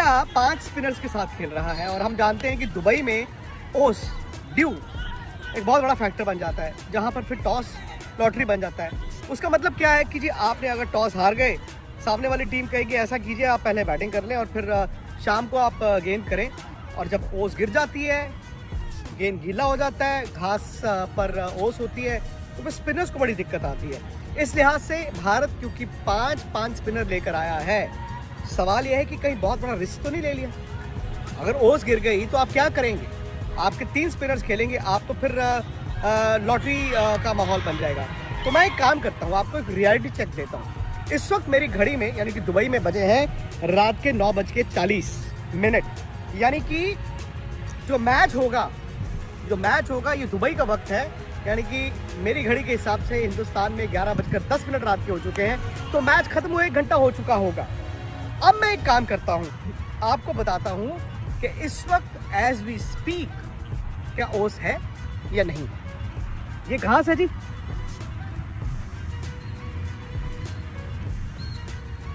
India 5 spinners के साथ खेल रहा है और हम जानते हैं कि दुबई में ओस ड्यू एक बहुत बड़ा फैक्टर बन जाता है, जहां पर फिर टॉस लॉटरी बन जाता है। उसका मतलब क्या है कि जी आपने अगर टॉस हार गए, सामने वाली टीम कहेगी ऐसा कीजिए आप पहले बैटिंग कर लें और फिर शाम को आप गेंद करें, और जब ओस गिर जाती है, गेंद गीला हो जाता है, घास पर ओस होती है, तो फिर स्पिनर्स को बड़ी दिक्कत आती है। इस लिहाज से भारत क्योंकि पांच स्पिनर लेकर आया है, सवाल यह है कि कहीं बहुत बड़ा रिस्क तो नहीं ले लिया। अगर ओस गिर गई तो आप क्या करेंगे? आपके 3 स्पिनर्स खेलेंगे, आप तो फिर लॉटरी का माहौल बन जाएगा। तो मैं एक काम करता हूँ, आपको एक रियलिटी चेक देता हूँ। इस वक्त मेरी घड़ी में यानी कि दुबई में बजे हैं रात के 9:40, यानी कि जो मैच होगा ये दुबई का वक्त है, यानी कि मेरी घड़ी के हिसाब से हिंदुस्तान में 11:10 रात के हो चुके हैं, तो मैच खत्म हुए 1 घंटा हो चुका होगा। अब मैं एक काम करता हूँ, आपको बताता हूँ कि इस वक्त एज वी स्पीक क्या ओस है या नहीं। ये घास है जी,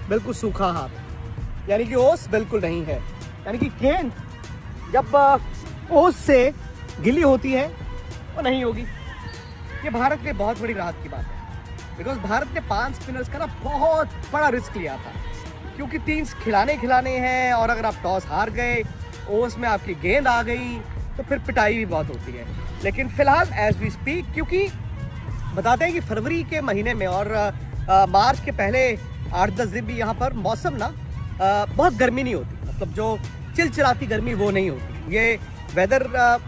बिल्कुल सूखा हाथ, यानी कि ओस बिल्कुल नहीं है। यानी कि गेंद जब ओस से गिली होती है वो नहीं होगी। ये भारत के लिए बहुत बड़ी राहत की बात है, बिकॉज भारत ने 5 स्पिनर्स का ना बहुत बड़ा रिस्क लिया था, क्योंकि 3 खिलाने हैं, और अगर आप टॉस हार गए, ओस में आपकी गेंद आ गई, तो फिर पिटाई भी बहुत होती है। लेकिन फिलहाल एज वी स्पीक, क्योंकि बताते हैं कि फरवरी के महीने में और मार्च के पहले 8-10 दिन भी यहाँ पर मौसम ना बहुत गर्मी नहीं होती, मतलब जो चिलचिलाती गर्मी वो नहीं होती। ये वेदर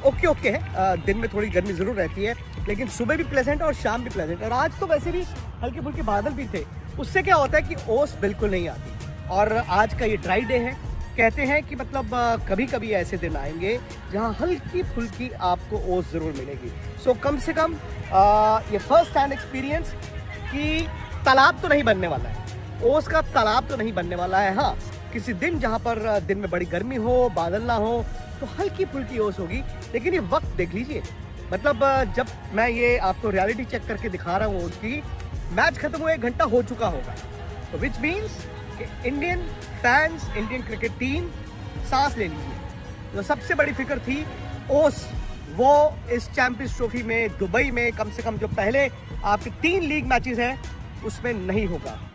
ओके है, दिन में थोड़ी गर्मी ज़रूर रहती है, लेकिन सुबह भी प्लेजेंट और शाम भी प्लेजेंट। और आज तो वैसे भी हल्के फुल्के बादल भी थे, उससे क्या होता है कि ओस बिल्कुल नहीं आती। और आज का ये ड्राई डे है, कहते हैं कि मतलब कभी कभी ऐसे दिन आएंगे जहाँ हल्की फुल्की आपको ओस ज़रूर मिलेगी। सो कम से कम ये फर्स्ट हैंड एक्सपीरियंस कि तालाब तो नहीं बनने वाला है, ओस का तालाब तो नहीं बनने वाला है। हाँ, किसी दिन जहाँ पर दिन में बड़ी गर्मी हो, बादल ना हो, तो हल्की फुल्की ओस होगी। लेकिन ये वक्त देख लीजिए, मतलब जब मैं ये आपको रियलिटी चेक करके दिखा रहा हूँ उसकी, मैच खत्म हुए 1 घंटा हो चुका होगा। तो विच मीन्स कि Indian fans, Indian cricket team सांस ले लीजिए। जो सबसे बड़ी फिक्र थी ओस, वो इस चैंपियंस ट्रॉफी में दुबई में कम से कम जो पहले आपके 3 लीग मैचेस हैं उसमें नहीं होगा।